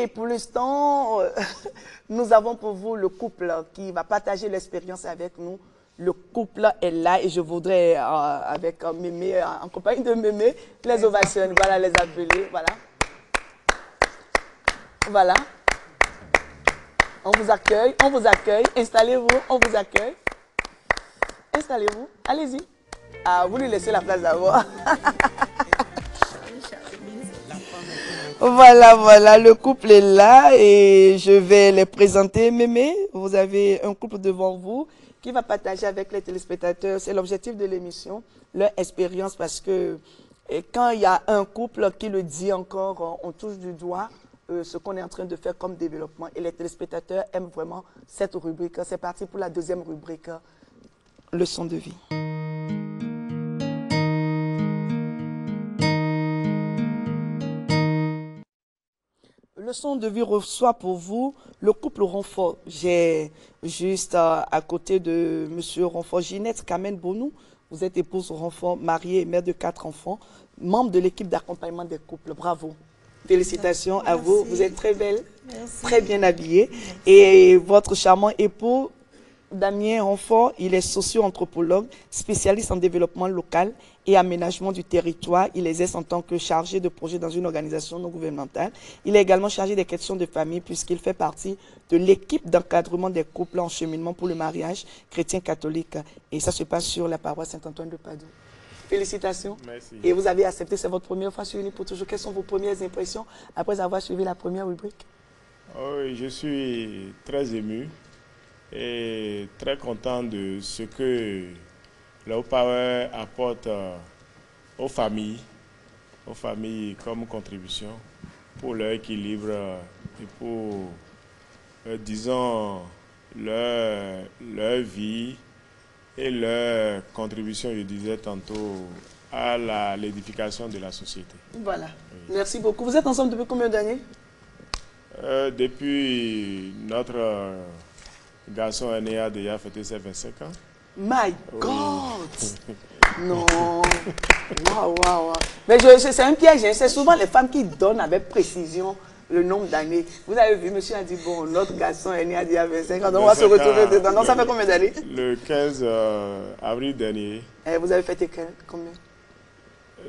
Et pour l'instant, nous avons pour vous le couple qui va partager l'expérience avec nous. Le couple est là et je voudrais, avec Mémé, en compagnie de Mémé, les ovations. Voilà, les appeler. Voilà. Voilà. On vous accueille, on vous accueille. Installez-vous, on vous accueille. Installez-vous. Allez-y. Ah, vous lui laissez la place d'abord. Voilà, voilà, le couple est là et je vais les présenter. Mémé, vous avez un couple devant vous qui va partager avec les téléspectateurs, c'est l'objectif de l'émission, leur expérience, parce que quand il y a un couple qui le dit encore, on touche du doigt ce qu'on est en train de faire comme développement et les téléspectateurs aiment vraiment cette rubrique. C'est parti pour la deuxième rubrique, leçon de vie. Leçon de vie reçoit pour vous le couple Ronfort. J'ai juste à côté de M. Ronfort, Ginette Kamen Bonou. Vous êtes épouse Ronfort, mariée et mère de 4 enfants, membre de l'équipe d'accompagnement des couples. Bravo. Félicitations à vous. Vous êtes très belle, très bien habillée. Et votre charmant époux, Damien Ronfort, il est socio-anthropologue, spécialiste en développement local et aménagement du territoire. Il exerce en tant que chargé de projet dans une organisation non gouvernementale. Il est également chargé des questions de famille puisqu'il fait partie de l'équipe d'encadrement des couples en cheminement pour le mariage chrétien-catholique. Et ça se passe sur la paroisse Saint-Antoine de Padoue. Félicitations. Merci. Et vous avez accepté, c'est votre première fois sur Unis pour toujours. Quelles sont vos premières impressions après avoir suivi la première rubrique? Oui, je suis très ému et très content de ce que le Haut-Power apporte aux familles comme contribution pour leur équilibre et pour, disons, leur vie et leur contribution, je disais tantôt, à l'édification de la société. Voilà. Oui. Merci beaucoup. Vous êtes ensemble depuis combien d'années? Depuis notre garçon aîné a déjà fêté ses 25 ans. My God! Non! Waouh, waouh, waouh! Mais c'est un piège, hein. C'est souvent les femmes qui donnent avec précision le nombre d'années. Vous avez vu, monsieur a dit, bon, notre garçon aîné a déjà 25 ans, donc on va se retrouver dedans. Donc ça fait combien d'années? Le 15 avril dernier. Et vous avez fêté combien?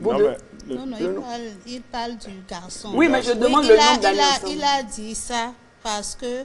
Non, il parle du garçon. Oui, mais je demande le nombre d'années. Il a dit ça parce que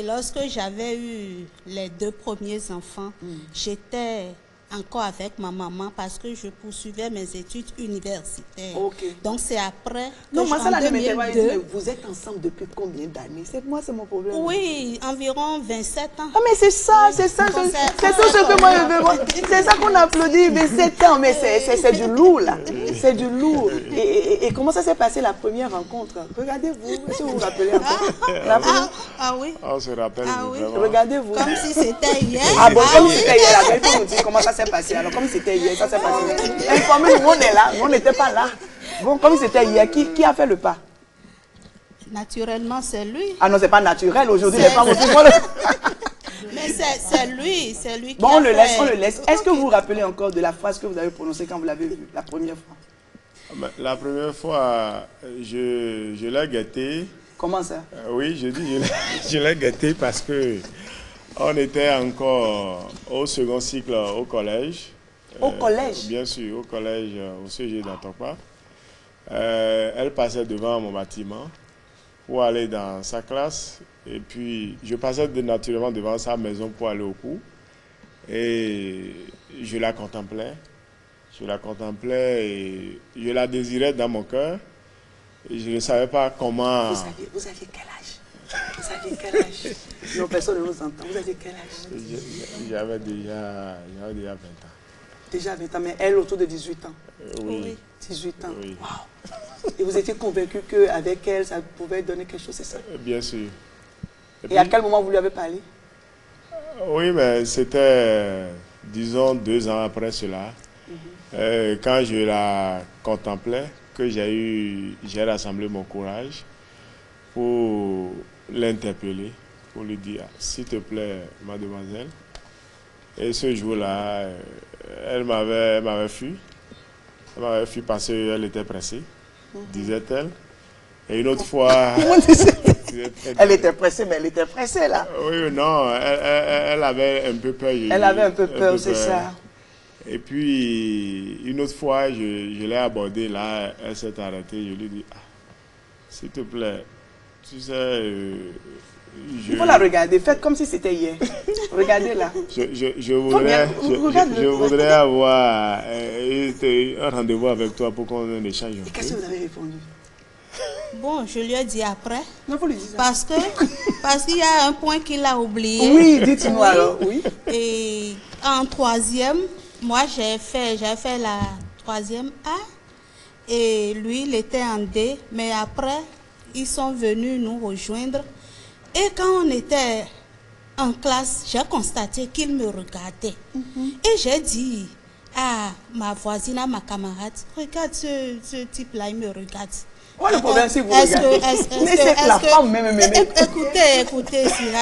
lorsque j'avais eu les 2 premiers enfants, j'étais encore avec ma maman parce que je poursuivais mes études universitaires. Okay. Donc c'est après que non, moi, ça, en 2002... Vous êtes ensemble depuis combien d'années? Moi, c'est mon problème. Oui, environ 27 ans. Ah, mais c'est ça, c'est ça. C'est tout ce que moi je veux. C'est ça qu'on applaudit, 27 ans. Mais c'est du lourd, là. C'est du lourd. Et comment ça s'est passé la première rencontre? Regardez-vous. Est-ce que vous vous rappelez encore? Ah oui. On se rappelle. Oui. Regardez-vous. Comme si c'était hier. Ah bon, comme si c'était hier. Il faut nous dire comment ça s'est passé. Alors, comme c'était hier, ça s'est passé. Informez-nous, on est là, mais on n'était pas là. Bon, comme c'était hier, qui a fait le pas? Naturellement, c'est lui. Ah non, c'est pas naturel. Aujourd'hui, les femmes aussi. Mais c'est lui qui bon, on le laisse. Est-ce que vous vous rappelez encore de la phrase que vous avez prononcée quand vous l'avez vue la première fois? La première fois, je l'ai gâté. Comment ça? Oui, je dis je l'ai gâté parce que on était encore au second cycle au collège. Au collège? Bien sûr, au collège, au CG d'Antokpa. Elle passait devant mon bâtiment pour aller dans sa classe. Et puis, je passais naturellement devant sa maison pour aller au cours. Et je la contemplais. Je la contemplais et je la désirais dans mon cœur. Et je ne savais pas comment... Vous aviez quel âge? Vous aviez quel âge? Non, personne ne nous entend. Vous aviez quel âge? J'avais déjà 20 ans. Déjà 20 ans, mais elle autour de 18 ans? Oui. 18 ans? Oui. Wow. Et vous étiez convaincu qu'avec elle, ça pouvait donner quelque chose, c'est ça? Bien sûr. Et à quel moment vous lui avez parlé? Oui, mais c'était, disons, 2 ans après cela. Quand je la contemplais, que j'ai rassemblé mon courage pour l'interpeller, pour lui dire, s'il te plaît, mademoiselle. Et ce jour-là, elle m'avait fui. Elle m'avait fui parce qu'elle était pressée, disait-elle. Et une autre fois... Elle était pressée, mais elle était pressée là. Oui, non, elle avait un peu peur. Elle avait un peu peur, c'est ça. Et puis, une autre fois, je l'ai abordée, là, elle s'est arrêtée. Je lui ai dit, ah, s'il te plaît, tu sais... Il faut la regarder, faites comme si c'était hier. Regardez-la. Je voudrais avoir un rendez-vous avec toi pour qu'on échange. Et qu'est-ce que vous avez répondu? Bon, je lui ai dit après. Non, vous lui dites ça. Parce qu'il y a un point qu'il a oublié. Oui, dites-nous alors, oui. Et en troisième, moi j'ai fait la troisième A. Et lui, il était en D. Mais après, ils sont venus nous rejoindre. Et quand on était en classe, j'ai constaté qu'il me regardait. Et j'ai dit à ma voisine, à ma camarade, regarde ce type-là, il me regarde. Quoi le problème si vous regardez? Écoutez, Sira,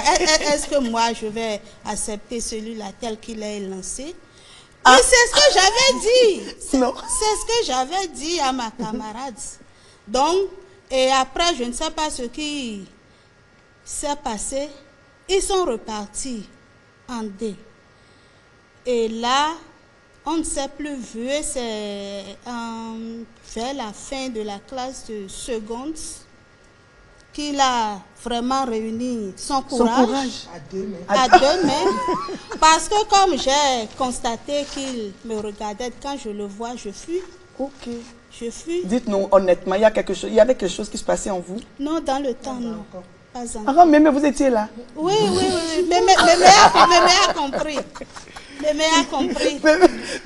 est-ce que moi je vais accepter celui-là tel qu'il est lancé? Et c'est ce que j'avais dit. Non. C'est ce que j'avais dit à ma camarade. Donc, et après, je ne sais pas ce qui s'est passé. Ils sont repartis en D. Et là, on ne s'est plus vu. C'est vers la fin de la classe de seconde qu'il a vraiment réuni son courage. À deux mains. Parce que comme j'ai constaté qu'il me regardait, quand je le vois, je fuis. Ok. Je fuis. Dites-nous honnêtement, il y avait quelque chose qui se passait en vous? Non, dans le temps, non. Pas encore. Ah, mais vous étiez là? Oui. Mémé a compris. Mémé a compris.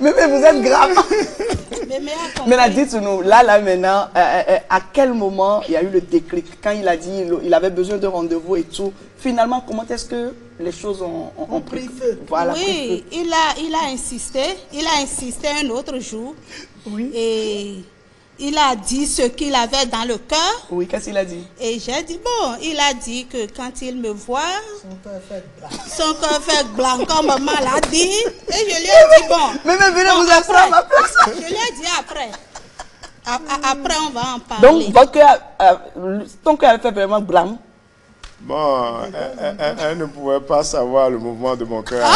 Mémé, vous êtes grave. Mémé a compris. Mais là, dites-nous, là, maintenant, à quel moment il y a eu le déclic? Quand il a dit il avait besoin de rendez-vous et tout, finalement, comment est-ce que les choses ont pris feu? Voilà, oui, pris feu. Il a insisté un autre jour. Oui. Et il a dit ce qu'il avait dans le cœur. Oui, qu'est-ce qu'il a dit? Et j'ai dit, bon, il a dit que quand il me voit, son cœur fait blanc, comme maman l'a dit. Et je lui ai dit, bon. Mais venez vous asseoir à ma place. Je lui ai dit après. Après, on va en parler. Donc, votre cœur, ton cœur avait fait vraiment blanc. Bon, elle ne pouvait pas savoir le mouvement de mon cœur.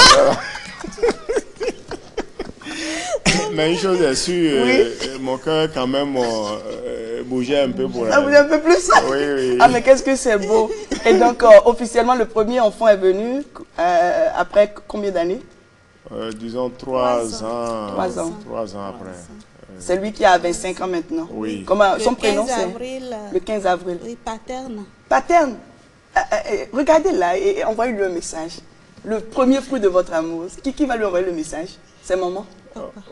Mais une chose est sûre, mon cœur quand même bougeait un peu pour elle. Ça bougeait un peu plus? Oui. Ah, mais qu'est-ce que c'est beau. Et donc, officiellement, le premier enfant est venu après combien d'années? Disons 3 ans. 3 ans. 3 ans après. C'est lui qui a 25 ans maintenant. Oui. Comment, son prénom, c'est? Le 15 avril. Oui, Paterne. Paterne. Regardez là et envoyez-lui un message. Le premier fruit de votre amour. Qui va lui envoyer le message? C'est maman?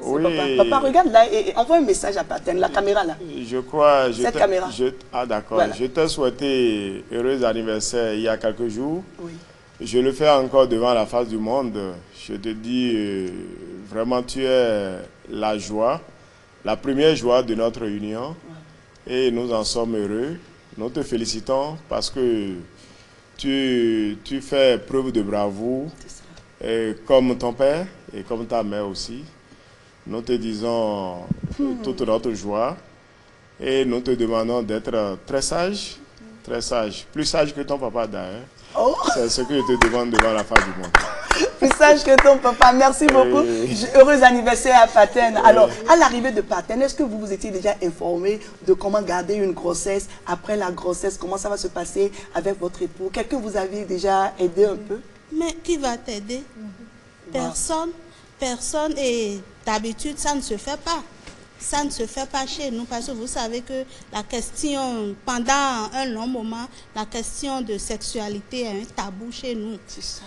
Oui. Papa, regarde là et envoie un message à Paterne, la caméra là. Je crois. Cette caméra. Ah d'accord. Voilà. Je t'ai souhaité heureux anniversaire il y a quelques jours. Oui. Je le fais encore devant la face du monde. Je te dis, vraiment, tu es la joie, la première joie de notre union. Et nous en sommes heureux. Nous te félicitons parce que tu fais preuve de bravoure, comme ton père et comme ta mère aussi. Nous te disons toute notre joie et nous te demandons d'être très sage, plus sage que ton papa d'ailleurs. Oh. C'est ce que je te demande devant la face du monde. Plus sage que ton papa, merci beaucoup. Heureux anniversaire à Paterne. Alors, à l'arrivée de Paterne, est-ce que vous vous étiez déjà informé de comment garder une grossesse? Après la grossesse, comment ça va se passer avec votre époux? Quelqu'un vous avait déjà aidé un peu? Mais qui va t'aider? Personne. Personne. Et d'habitude, ça ne se fait pas. Ça ne se fait pas chez nous parce que vous savez que la question, pendant un long moment, la question de sexualité est un tabou chez nous. C'est ça.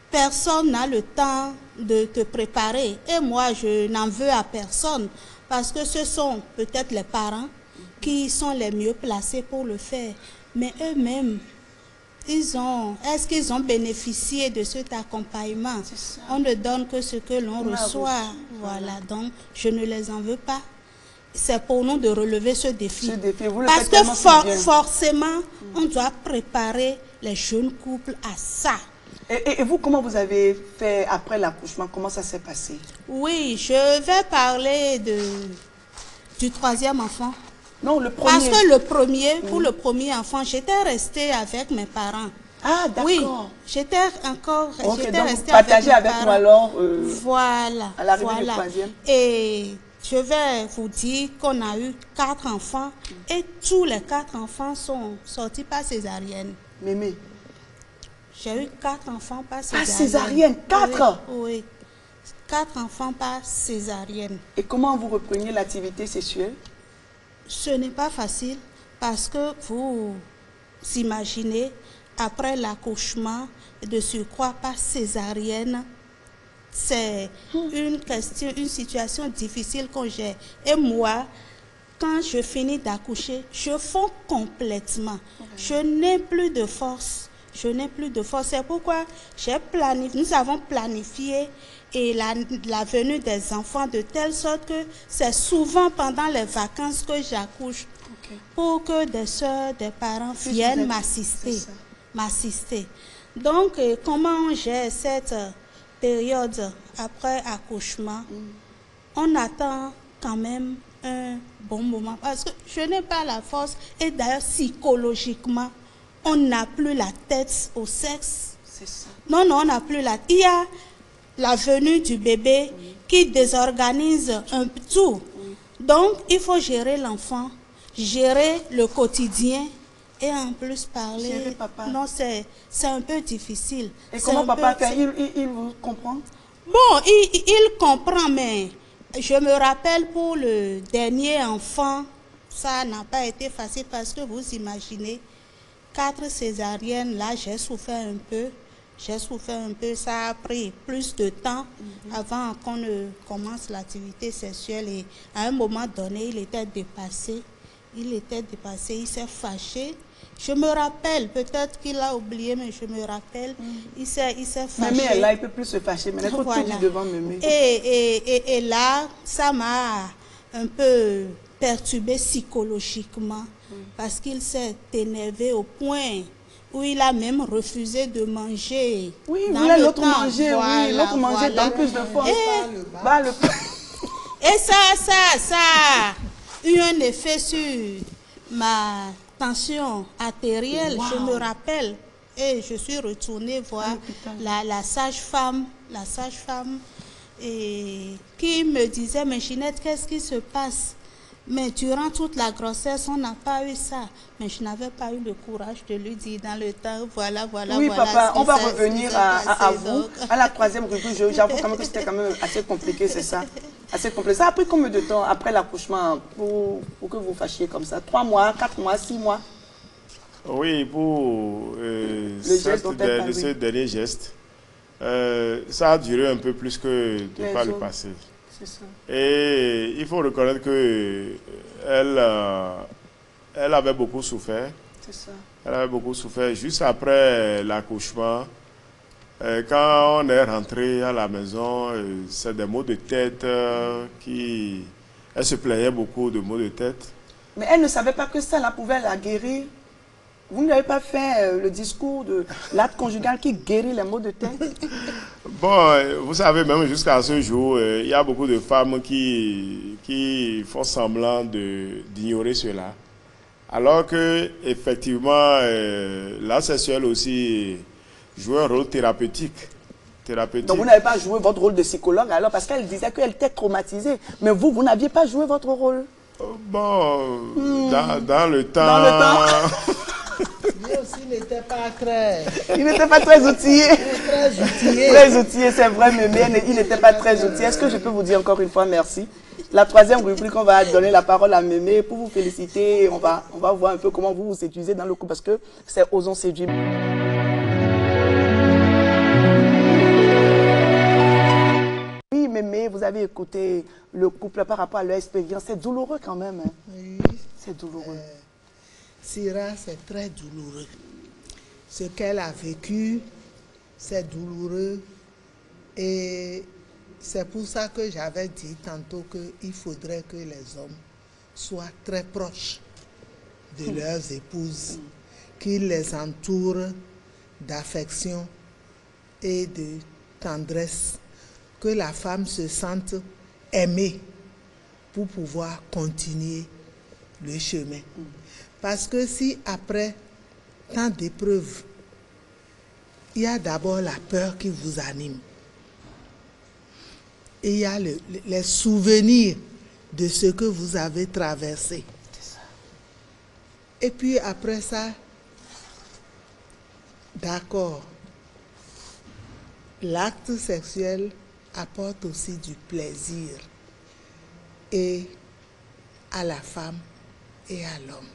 Personne n'a le temps de te préparer. Et moi, je n'en veux à personne parce que ce sont peut-être les parents qui sont les mieux placés pour le faire. Mais eux-mêmes, est-ce qu'ils ont bénéficié de cet accompagnement? On ne donne que ce que l'on reçoit. Voilà, donc je ne les en veux pas. C'est pour nous de relever ce défi. Parce que forcément, on doit préparer les jeunes couples à ça. Et vous, comment vous avez fait après l'accouchement? Comment ça s'est passé? Oui, je vais parler du troisième enfant. Non, le premier. Parce que le premier, pour le premier enfant, j'étais restée avec mes parents. Ah, d'accord. Oui, j'étais restée partagez avec mes nous parents. alors Voilà, à l'arrivée du voilà. troisième. Et je vais vous dire qu'on a eu 4 enfants et tous les 4 enfants sont sortis par césarienne. Mémé. J'ai eu 4 enfants par césarienne. Par césarienne, 4? Oui, 4 enfants par césarienne. Et comment vous repreniez l'activité sexuelle? Ce n'est pas facile parce que vous imaginez, après l'accouchement, de surcroît par césarienne, c'est une situation difficile que j'ai. Et moi, quand je finis d'accoucher, je fonds complètement. Je n'ai plus de force. Je n'ai plus de force. C'est pourquoi nous avons planifié et la venue des enfants de telle sorte que c'est souvent pendant les vacances que j'accouche pour que des soeurs, des parents viennent m'assister. Donc, comment j'ai cette période après accouchement? On attend quand même un bon moment parce que je n'ai pas la force et d'ailleurs psychologiquement, on n'a plus la tête au sexe. C'est ça. Non, on n'a plus la... Il y a la venue du bébé qui désorganise un peu tout. Donc, il faut gérer l'enfant, gérer le quotidien et en plus parler. Gérer papa. Non, c'est un peu difficile. Et comment papa fait? Il vous comprend? Bon, il comprend, mais je me rappelle pour le dernier enfant, ça n'a pas été facile parce que vous imaginez, 4 césariennes, là j'ai souffert un peu. Ça a pris plus de temps avant qu'on ne commence l'activité sexuelle et à un moment donné, il était dépassé, il s'est fâché. Je me rappelle, peut-être qu'il a oublié, mais je me rappelle, il s'est fâché. Mémé, là, il ne peut plus se fâcher, mais il faut tout dire devant Mémé. Et là, ça m'a un peu perturbé psychologiquement parce qu'il s'est énervé au point où il a même refusé de manger. Oui, il voulait l'autre manger, oui, l'autre manger donne plus de force. Et ça a eu un effet sur ma tension artérielle, je me rappelle. Et je suis retournée voir la sage-femme, qui me disait, mais Ginette, qu'est-ce qui se passe? Mais durant toute la grossesse, on n'a pas eu ça. Mais je n'avais pas eu le courage de lui dire dans le temps, voilà. Oui, papa, on va revenir à vous, à la troisième rubrique. J'avoue quand même que c'était quand même assez compliqué, c'est ça. Assez compliqué. Ça a pris combien de temps après l'accouchement pour que vous fâchiez comme ça? 3 mois, 4 mois, 6 mois? Oui, pour ce dernier geste, ça a duré un peu plus que de par le passé. Ça. Et il faut reconnaître qu'elle avait beaucoup souffert. C'est ça. Elle avait beaucoup souffert juste après l'accouchement. Quand on est rentré à la maison, c'est des maux de tête elle se plaignait beaucoup de maux de tête. Mais elle ne savait pas que ça pouvait la guérir. Vous n'avez pas fait le discours de l'acte conjugal qui guérit les maux de tête? Bon, vous savez, même jusqu'à ce jour, il y a beaucoup de femmes qui font semblant d'ignorer cela. Alors que, effectivement, la sexuelle aussi joue un rôle thérapeutique. Donc vous n'avez pas joué votre rôle de psychologue alors parce qu'elle disait qu'elle était traumatisée. Mais vous n'aviez pas joué votre rôle? Bon, dans le temps... Lui aussi n'était pas très... Il n'était pas très outillé. Très outillé, c'est vrai, mais il n'était pas très outillé. Est-ce que je peux vous dire encore une fois merci? La troisième rubrique, on va donner la parole à Mémé pour vous féliciter. On va voir un peu comment vous vous séduisez dans le couple parce que c'est Osons séduire. Oui, Mémé, vous avez écouté le couple par rapport à leur expérience. C'est douloureux quand même. Hein? Oui. C'est douloureux. Syrah, c'est très douloureux. Ce qu'elle a vécu, c'est douloureux. Et c'est pour ça que j'avais dit tantôt qu'il faudrait que les hommes soient très proches de leurs épouses, qu'ils les entourent d'affection et de tendresse, que la femme se sente aimée pour pouvoir continuer le chemin. Parce que si après tant d'épreuves, il y a d'abord la peur qui vous anime. Et il y a les souvenirs de ce que vous avez traversé. Et puis après ça, d'accord, l'acte sexuel apporte aussi du plaisir et à la femme et à l'homme.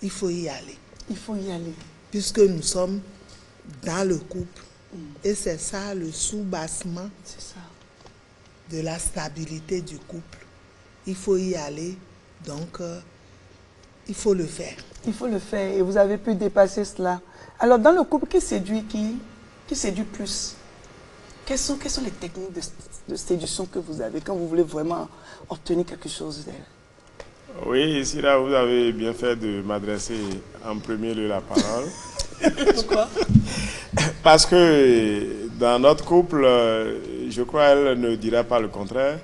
Il faut y aller. Il faut y aller. Puisque nous sommes dans le couple. Et c'est ça le sous-bassement de la stabilité du couple. Il faut y aller, donc il faut le faire. Il faut le faire et vous avez pu dépasser cela. Alors dans le couple, qui séduit qui séduit plus? Quelles sont les techniques de séduction que vous avez quand vous voulez vraiment obtenir quelque chose d'elle? Oui, ici là, vous avez bien fait de m'adresser en premier lieu la parole. Pourquoi? Parce que dans notre couple, je crois qu'elle ne dira pas le contraire.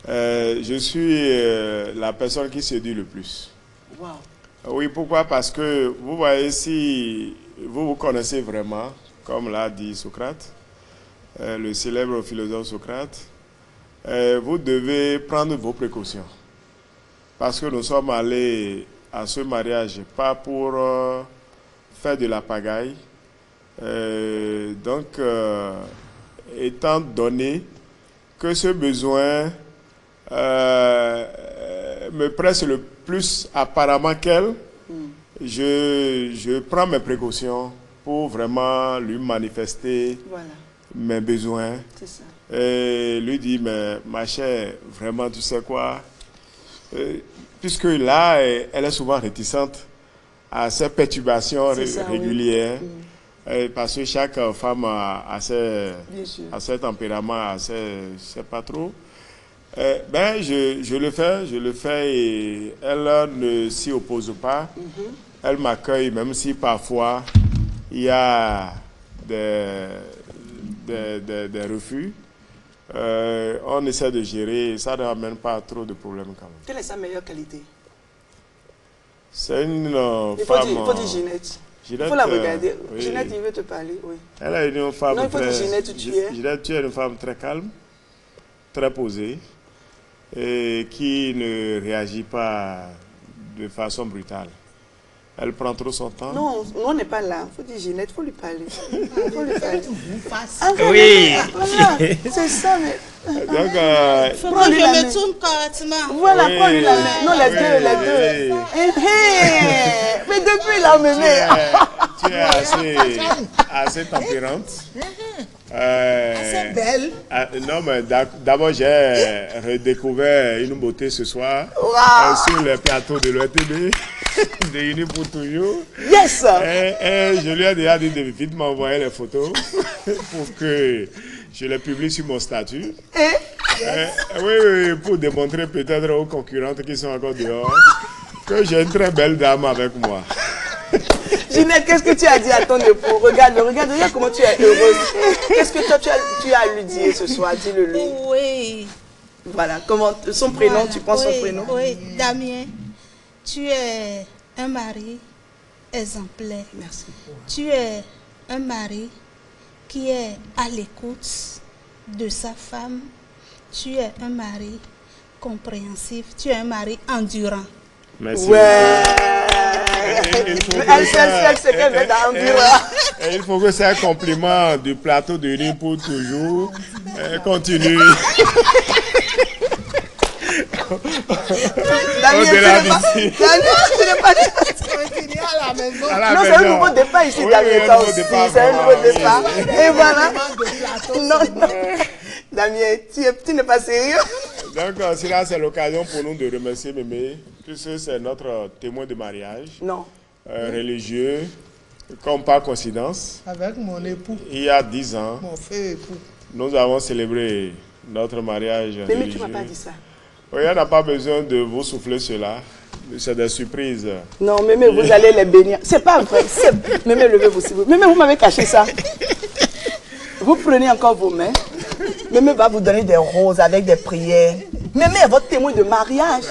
Je suis la personne qui séduit le plus. Wow. Oui, pourquoi? Parce que vous voyez, si vous connaissez vraiment, comme l'a dit Socrate, le célèbre philosophe Socrate, vous devez prendre vos précautions. Parce que nous sommes allés à ce mariage pas pour faire de la pagaille. Donc, étant donné que ce besoin me presse le plus apparemment qu'elle, je prends mes précautions pour vraiment lui manifester mes besoins. C'est ça. Et lui dire, mais ma chère, vraiment, tu sais quoi, puisque là, elle est souvent réticente à ces perturbations régulières, parce que chaque femme a ses tempéraments, a ses pas trop. Ben, je le fais et elle ne s'y oppose pas. Elle m'accueille, même si parfois il y a des refus. On essaie de gérer et ça ne ramène pas trop de problèmes quand même. Quelle est sa meilleure qualité? C'est une Il femme... faut dire Ginette. Il faut la regarder. Ginette, il veut te parler, oui. Elle est une femme non, il faut dire Ginette, Ginette, tu es une femme très calme, très posée, et qui ne réagit pas de façon brutale. Elle prend trop son temps. Non, on n'est pas là. Il faut dire Ginette, il faut lui parler. Il faut lui parler. Oui. Voilà, c'est ça, mais... Donc, Faut que je me tourne correctement. Voilà, prends-lui la main. Non, les deux. Mais depuis là, tu es assez tempérante. C'est belle. Non, mais d'abord, j'ai redécouvert une beauté ce soir sur le plateau de l'OTB, de Unis pour toujours. Yes! Et je lui ai déjà dit de vite m'envoyer les photos pour que je les publie sur mon statut. Oui, pour démontrer peut-être aux concurrentes qui sont encore dehors que j'ai une très belle dame avec moi. Ginette, qu'est-ce que tu as dit à ton époux? Regarde comment tu es heureuse. Qu'est-ce que toi tu as à lui dire ce soir? Dis-le-lui. Oui. Voilà, comment son prénom, voilà. Tu prends son prénom? Oui, Damien, tu es un mari exemplaire. Merci. Tu es un mari qui est à l'écoute de sa femme. Tu es un mari compréhensif. Tu es un mari endurant. Merci. Ouais. Il faut que c'est un compliment du plateau de Unis pour toujours. Continue. Damien, tu n'es pas Continue à la maison. Non, c'est un nouveau départ ici, Damien. C'est un nouveau départ. Et voilà. Non. Damien, tu n'es pas sérieux? Donc, là, c'est l'occasion pour nous de remercier Mémé, puisque c'est notre témoin de mariage. Non. Religieux, comme par coïncidence. Avec mon époux. Il y a 10 ans. Mon frère époux. Nous avons célébré notre mariage religieux. Mais tu ne m'as pas dit ça. Oui, on n'a pas besoin de vous souffler cela. C'est des surprises. Non, Mémé, vous allez les bénir. C'est pas vrai. Mémé, levez-vous si vous. Mémé, vous m'avez caché ça. Vous prenez encore vos mains. Mémé va vous donner des roses avec des prières. Mémé est votre témoin de mariage.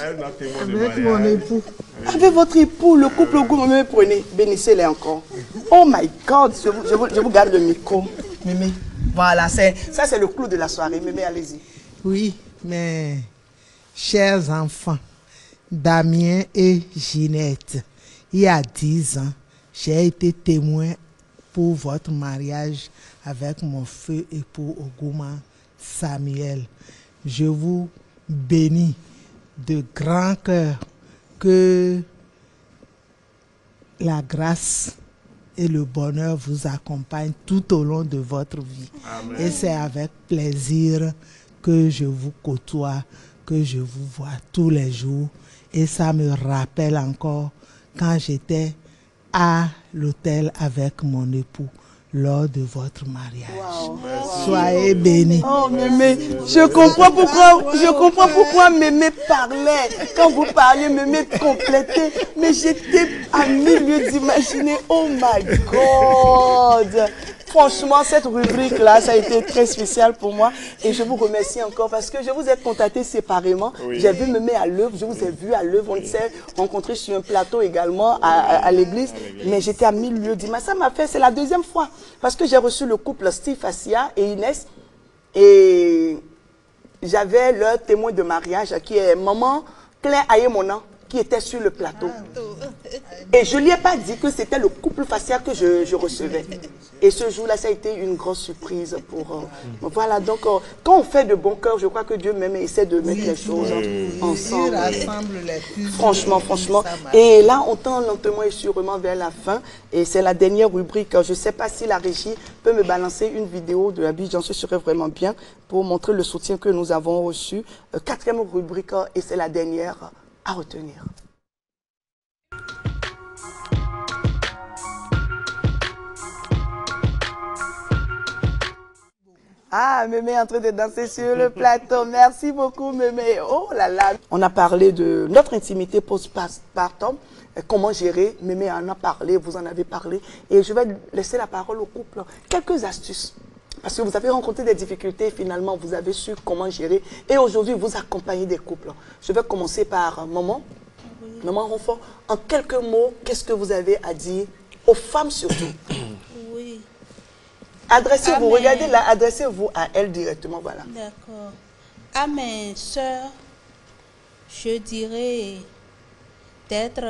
Avec mon époux. Avec votre époux, le couple au goût, Mémé, prenez, bénissez-les encore. Oh my God, je vous garde le micro. Mémé, voilà, ça c'est le clou de la soirée. Mémé, allez-y. Oui, mes chers enfants, Damien et Ginette, il y a 10 ans, j'ai été témoin pour votre mariage avec mon feu époux Oguma Samuel. Je vous bénis de grand cœur que la grâce et le bonheur vous accompagnent tout au long de votre vie. Amen. Et c'est avec plaisir que je vous côtoie, que je vous vois tous les jours. Et ça me rappelle encore quand j'étais à l'hôtel avec mon époux lors de votre mariage. Wow. Soyez bénis. Oh Mémé, je comprends pourquoi Mémé parlait. Quand vous parliez, Mémé complétait. Mais j'étais à milieu d'imaginer. Oh my God. Franchement, cette rubrique-là, ça a été très spécial pour moi. Et je vous remercie encore parce que je vous ai contacté séparément. Oui. J'ai vu Mémé à l'œuvre, je vous ai vu à l'œuvre. On s'est rencontrés sur un plateau également à l'église. Mais j'étais à milieu d'image. Ça m'a fait, c'est la deuxième fois. Parce que j'ai reçu le couple Steve Assia et Inès. Et j'avais leur témoin de mariage qui est maman Claire Ayemona, qui était sur le plateau. Et je ne lui ai pas dit que c'était le couple facial que je recevais. Et ce jour-là, ça a été une grosse surprise pour... voilà, donc quand on fait de bon cœur, je crois que Dieu même essaie de mettre les choses ensemble. Franchement. Et là, on tend lentement et sûrement vers la fin. Et c'est la dernière rubrique. Je ne sais pas si la régie peut me balancer une vidéo de Abidjan. Ce serait vraiment bien pour montrer le soutien que nous avons reçu. 4e rubrique, et c'est la dernière à retenir. Ah, Mémé est en train de danser sur le plateau. Merci beaucoup, Mémé. Oh là là. On a parlé de notre intimité post-partum. Comment gérer. Mémé en a parlé, vous en avez parlé. Et je vais laisser la parole au couple. Quelques astuces. Parce que vous avez rencontré des difficultés, finalement, vous avez su comment gérer. Et aujourd'hui, vous accompagnez des couples. Je vais commencer par Maman. Oui. Maman Renfort, en quelques mots, qu'est-ce que vous avez à dire aux femmes surtout? Oui. Adressez-vous, regardez là, adressez-vous à elle directement, voilà. D'accord. À mes sœurs, je dirais d'être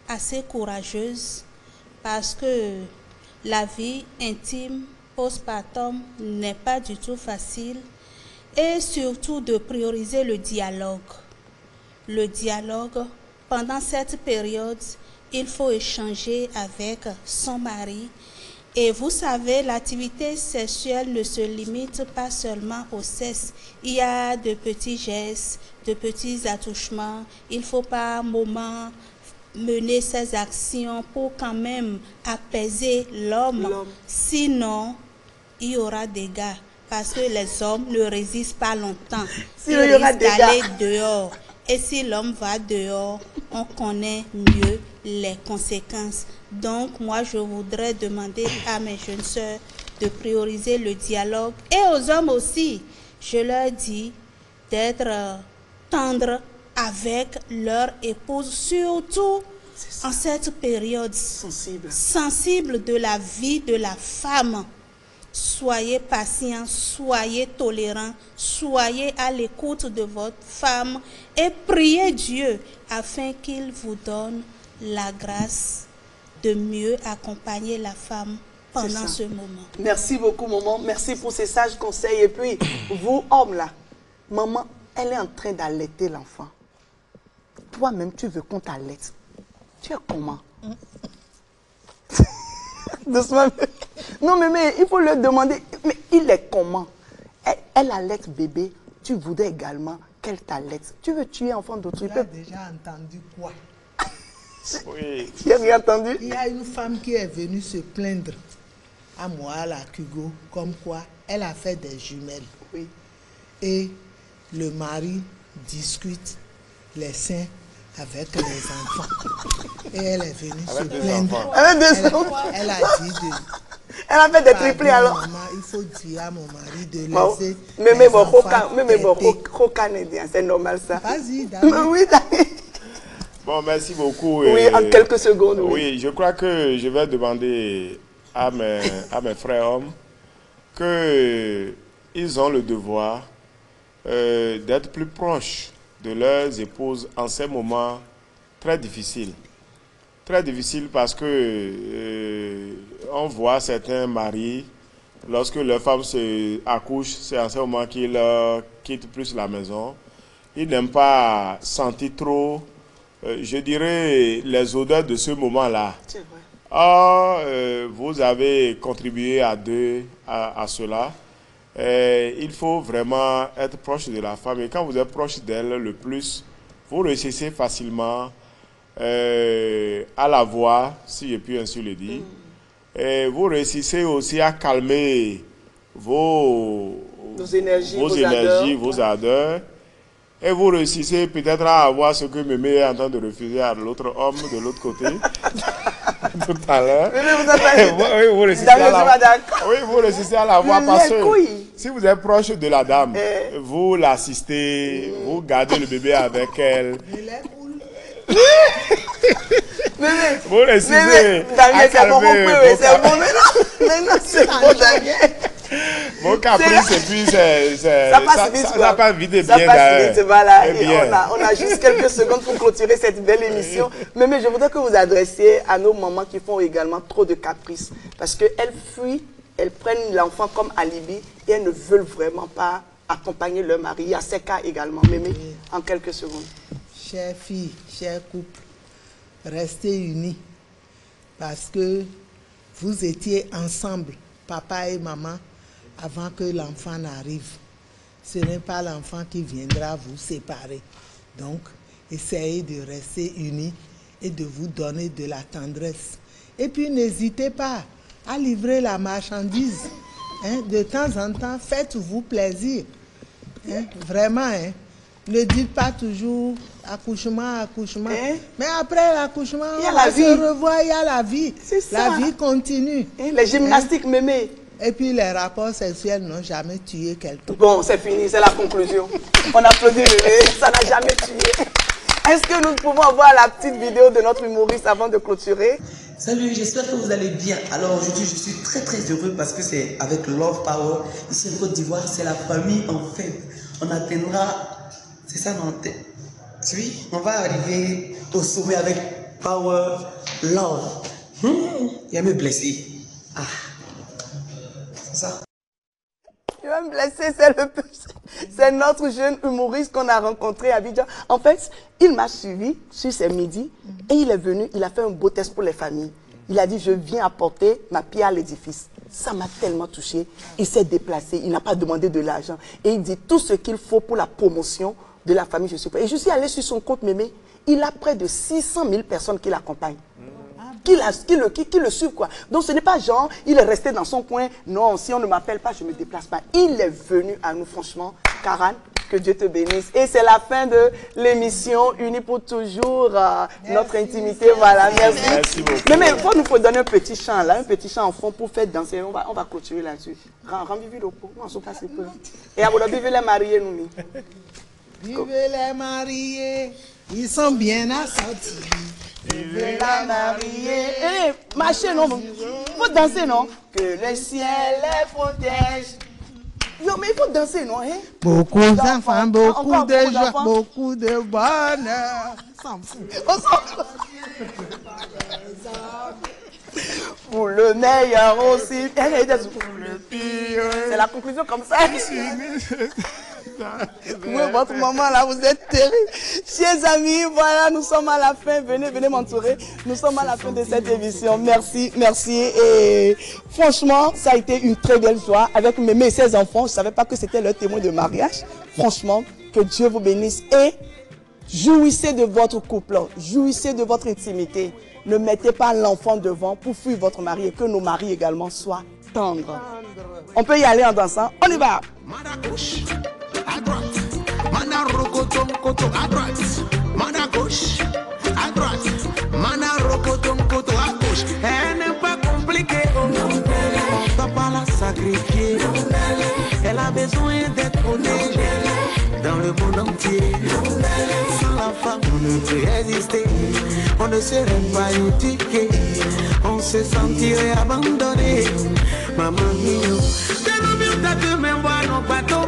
assez courageuse parce que la vie intime postpartum n'est pas du tout facile et surtout de prioriser le dialogue. Le dialogue, pendant cette période, il faut échanger avec son mari. Et vous savez, l'activité sexuelle ne se limite pas seulement au sexe. Il y a de petits gestes, de petits attouchements. Il ne faut pas un moment mener ces actions pour quand même apaiser l'homme. Sinon, il y aura des dégâts. Parce que les hommes ne résistent pas longtemps. Ils risquent d'aller dehors. Et si l'homme va dehors, on connaît mieux les conséquences. Donc, moi, je voudrais demander à mes jeunes sœurs de prioriser le dialogue. Et aux hommes aussi, je leur dis d'être tendres avec leur épouse, surtout en cette période sensible de la vie de la femme. Soyez patients, soyez tolérants, soyez à l'écoute de votre femme et priez Dieu afin qu'il vous donne la grâce de mieux accompagner la femme pendant ce moment. Merci beaucoup, maman. Merci pour ces sages conseils. Et puis, vous, hommes là, maman, elle est en train d'allaiter l'enfant. Toi-même, tu veux qu'on t'allaite. Tu es comment? Doucement. Non, mais il faut leur demander, mais il est comment? Elle allaite bébé, tu voudrais également qu'elle t'allaite. Tu veux tuer enfant d'autrui? Tu as déjà entendu quoi? Oui. Tu n'as rien entendu? Il y a une femme qui est venue se plaindre à moi, à la Kugo, comme quoi elle a fait des jumelles. Oui. Et le mari discute les seins avec les enfants. Et elle est venue se plaindre. Avec des enfants. Elle a dit Elle a fait des triplés alors. Maman, il faut dire à mon mari de Bon. laisser. Mais bon, têter. c'est normal ça. Vas-y, David. Oui, David. Bon, merci beaucoup. Oui, en quelques secondes. Oui. Oui, je crois que je vais demander à mes frères hommes qu'ils ont le devoir d'être plus proches de leurs épouses en ces moments très difficiles. Très difficiles parce que on voit certains maris, lorsque leur femme accouche, c'est en ce moment qu'ils quittent plus la maison. Ils n'aiment pas sentir trop, je dirais, les odeurs de ce moment-là. C'est vrai. Or, vous avez contribué à cela. Il faut vraiment être proche de la femme. Et quand vous êtes proche d'elle le plus, vous réussissez facilement à la voir, si je puis ainsi le dire. Et vous réussissez aussi à calmer vos énergies, vos ardeurs. Et vous réussissez peut-être à avoir ce que Mémé est en train de refuser à l'autre homme de l'autre côté. Tout à l'heure. Vous réussissez à la voir parce que si vous êtes proche de la dame, vous l'assistez, vous gardez le bébé avec elle. Vous réussissez à calmer maintenant c'est bon, Daniel. Mon caprice, et puis ça passe vite et bien. Ça passe vite, voilà. Et on a juste quelques secondes pour clôturer cette belle émission. Mais je voudrais que vous adressiez à nos mamans qui font également trop de caprices. Parce qu'elles fuient, elles prennent l'enfant comme alibi et elles ne veulent vraiment pas accompagner leur mari. Il y a ces cas également. Mémé, en quelques secondes. Chers filles, chers couples, restez unis. Parce que vous étiez ensemble, papa et maman, avant que l'enfant n'arrive. Ce n'est pas l'enfant qui viendra vous séparer. Donc, essayez de rester unis et de vous donner de la tendresse. Et puis, n'hésitez pas à livrer la marchandise. Hein? De temps en temps, faites-vous plaisir. Hein? Vraiment, hein? Ne dites pas toujours accouchement, accouchement. Mais après l'accouchement, on va se revoir, il y a la vie. La vie continue. Les gymnastiques, Mémé. Et puis les rapports sexuels n'ont jamais tué quelqu'un. Bon, c'est fini, c'est la conclusion. On applaudit Mémé, ça n'a jamais tué. Est-ce que nous pouvons avoir la petite vidéo de notre humoriste avant de clôturer? Salut, j'espère que vous allez bien. Alors aujourd'hui, je suis très heureux parce que c'est avec Love Power. Ici en Côte d'Ivoire, c'est la famille en fait. On atteindra, c'est ça non? Oui, on va arriver au sommet avec Power Love. Il va me blesser. Ah. Ça. Tu vas me blesser, c'est notre jeune humoriste qu'on a rencontré à Abidjan. En fait, il m'a suivi sur ses midis et il est venu, il a fait un beau test pour les familles. Il a dit, je viens apporter ma pierre à l'édifice. Ça m'a tellement touché. Il s'est déplacé, il n'a pas demandé de l'argent. Et il dit tout ce qu'il faut pour la promotion de la famille Je suis prêt. Et je suis allé sur son compte Mémé. Il a près de 600 000 personnes qui l'accompagnent. Qui le suivent, quoi. Donc ce n'est pas genre, il est resté dans son coin. Non, si on ne m'appelle pas, je ne me déplace pas. Il est venu à nous, franchement. Karan, que Dieu te bénisse. Et c'est la fin de l'émission Unis pour toujours. Notre intimité, voilà. Merci beaucoup. Mais il faut donner un petit chant, là, un petit chant en fond pour faire danser. On va clôturer là-dessus. Rends vive le pot. On se passe un peu. Et à vous, vive les mariés, nous. Vive les mariés, ils sont bien assortis. Vive la mariée. Marchez, non? Faut danser, non? Que le ciel les protège. Non, mais il faut danser, non? Hein? Beaucoup d'enfants, beaucoup de joie, beaucoup de bonheur. On s'en fout. Pour le meilleur aussi. Pour le pire. C'est la conclusion comme ça. Vous, votre maman là, vous êtes terrible. Chers amis, voilà, nous sommes à la fin. Venez m'entourer. Nous sommes à la fin de cette émission. Merci. Et franchement, ça a été une très belle joie avec Mémé et ses enfants. Je ne savais pas que c'était leur témoin de mariage. Franchement, que Dieu vous bénisse et jouissez de votre couple, jouissez de votre intimité. Ne mettez pas l'enfant devant pour fuir votre mari et que nos maris également soient tendres. On peut y aller en dansant. On y va. À droite, mana rokotom koto à droite, mana gauche, à droite, mana rokotom koto à gauche. Elle n'est pas compliquée. Sans la femme, on ne peut résister. On ne serait pas éduqué. On se sentirait abandonné. Maman mio, t'as mieux t'as que me voir non pas tomber.